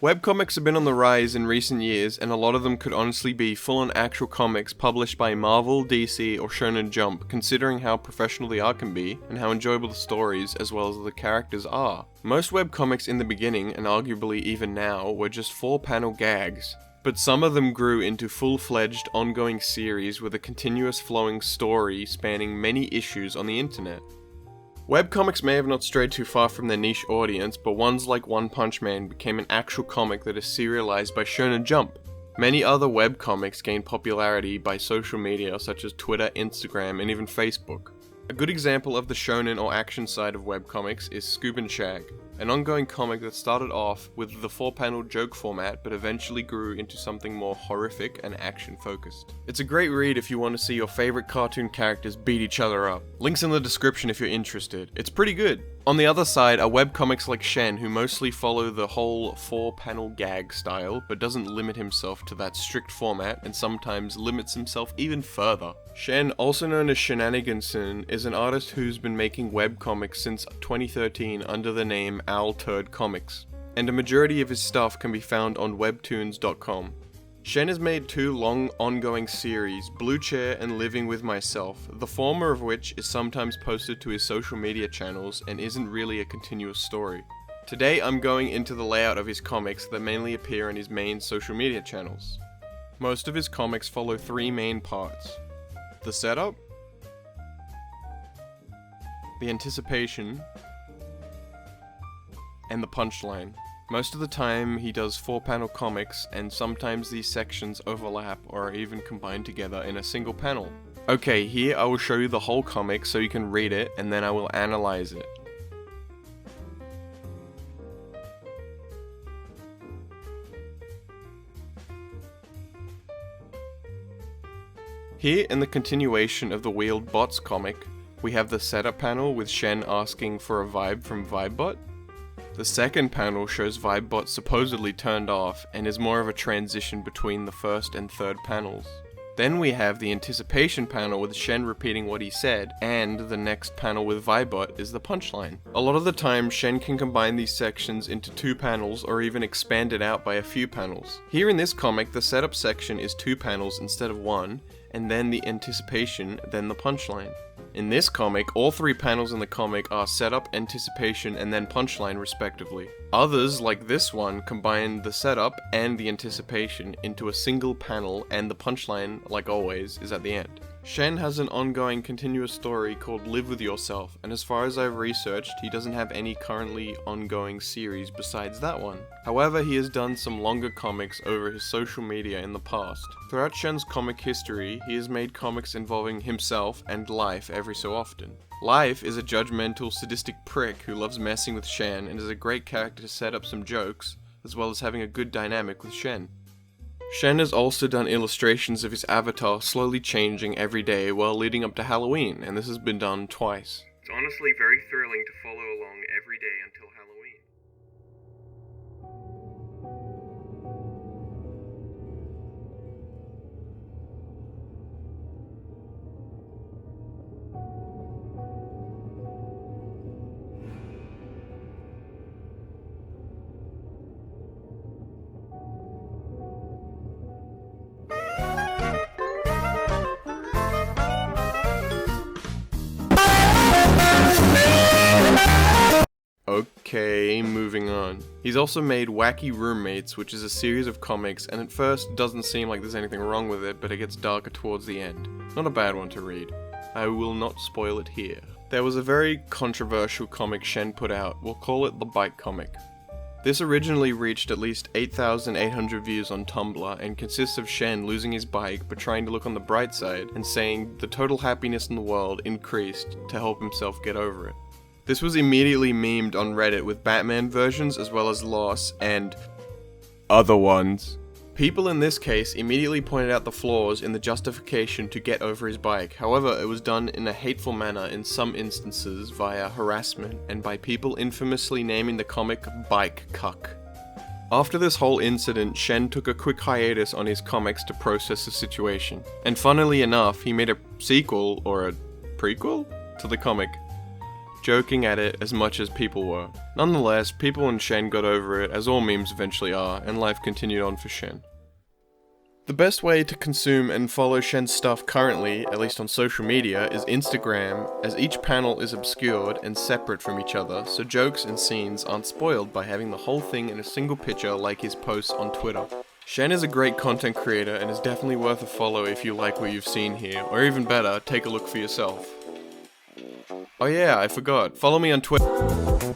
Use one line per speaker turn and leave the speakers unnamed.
Webcomics have been on the rise in recent years, and a lot of them could honestly be full-on actual comics published by Marvel, DC, or Shonen Jump, considering how professional the art can be, and how enjoyable the stories as well as the characters are. Most webcomics in the beginning, and arguably even now, were just 4-panel gags. But some of them grew into full-fledged, ongoing series with a continuous flowing story spanning many issues on the internet. Webcomics may have not strayed too far from their niche audience, but ones like One Punch Man became an actual comic that is serialized by Shonen Jump. Many other webcomics gained popularity by social media such as Twitter, Instagram, and even Facebook. A good example of the shonen or action side of webcomics is Scoob and Shag, an ongoing comic that started off with the 4-panel joke format but eventually grew into something more horrific and action-focused. It's a great read if you want to see your favorite cartoon characters beat each other up. Links in the description if you're interested. It's pretty good. On the other side are webcomics like Shen, who mostly follow the whole 4-panel gag style, but doesn't limit himself to that strict format, and sometimes limits himself even further. Shen, also known as Shenaniganson, is an artist who's been making webcomics since 2013 under the name Owl Turd Comics, and a majority of his stuff can be found on webtoons.com. Shen has made 2 long ongoing series, Blue Chair and Living With Myself, the former of which is sometimes posted to his social media channels and isn't really a continuous story. Today I'm going into the layout of his comics that mainly appear in his main social media channels. Most of his comics follow 3 main parts: the setup, the anticipation, and the punchline. Most of the time he does 4-panel comics, and sometimes these sections overlap or are even combined together in a single panel. Okay, here I will show you the whole comic so you can read it, and then I will analyze it. Here in the continuation of the Wheeled Bots comic, we have the setup panel with Shen asking for a vibe from Vibebot. The second panel shows Vibebot supposedly turned off and is more of a transition between the first and third panels. Then we have the anticipation panel with Shen repeating what he said, and the next panel with Vibebot is the punchline. A lot of the time Shen can combine these sections into 2 panels or even expand it out by a few panels. Here in this comic, the setup section is 2 panels instead of 1, and then the anticipation, then the punchline. In this comic, all 3 panels in the comic are setup, anticipation, and then punchline respectively. Others, like this one, combine the setup and the anticipation into a single panel, and the punchline, like always, is at the end. Shen has an ongoing continuous story called Live With Yourself, and as far as I've researched, he doesn't have any currently ongoing series besides that one. However, he has done some longer comics over his social media in the past. Throughout Shen's comic history, he has made comics involving himself and Life every so often. Life is a judgmental, sadistic prick who loves messing with Shen and is a great character to set up some jokes, as well as having a good dynamic with Shen. Shen has also done illustrations of his avatar slowly changing every day while leading up to Halloween, and this has been done twice. It's honestly very thrilling to follow along every day until Halloween. Okay, moving on. He's also made Wacky Roommates, which is a series of comics, and at first doesn't seem like there's anything wrong with it, but it gets darker towards the end. Not a bad one to read. I will not spoil it here. There was a very controversial comic Shen put out, we'll call it the Bike comic. This originally reached at least 8,800 views on Tumblr, and consists of Shen losing his bike but trying to look on the bright side, and saying the total happiness in the world increased to help himself get over it. This was immediately memed on Reddit with Batman versions as well as Loss and other ones. People in this case immediately pointed out the flaws in the justification to get over his bike. However, it was done in a hateful manner in some instances via harassment and by people infamously naming the comic Bike Cuck. After this whole incident, Shen took a quick hiatus on his comics to process the situation. And funnily enough, he made a sequel, or a prequel, to the comic. joking at it as much as people were. Nonetheless, people and Shen got over it, as all memes eventually are, and life continued on for Shen. The best way to consume and follow Shen's stuff currently, at least on social media, is Instagram, as each panel is obscured and separate from each other, so jokes and scenes aren't spoiled by having the whole thing in a single picture like his posts on Twitter. Shen is a great content creator and is definitely worth a follow if you like what you've seen here, or even better, take a look for yourself. Oh yeah, I forgot, follow me on Twitter.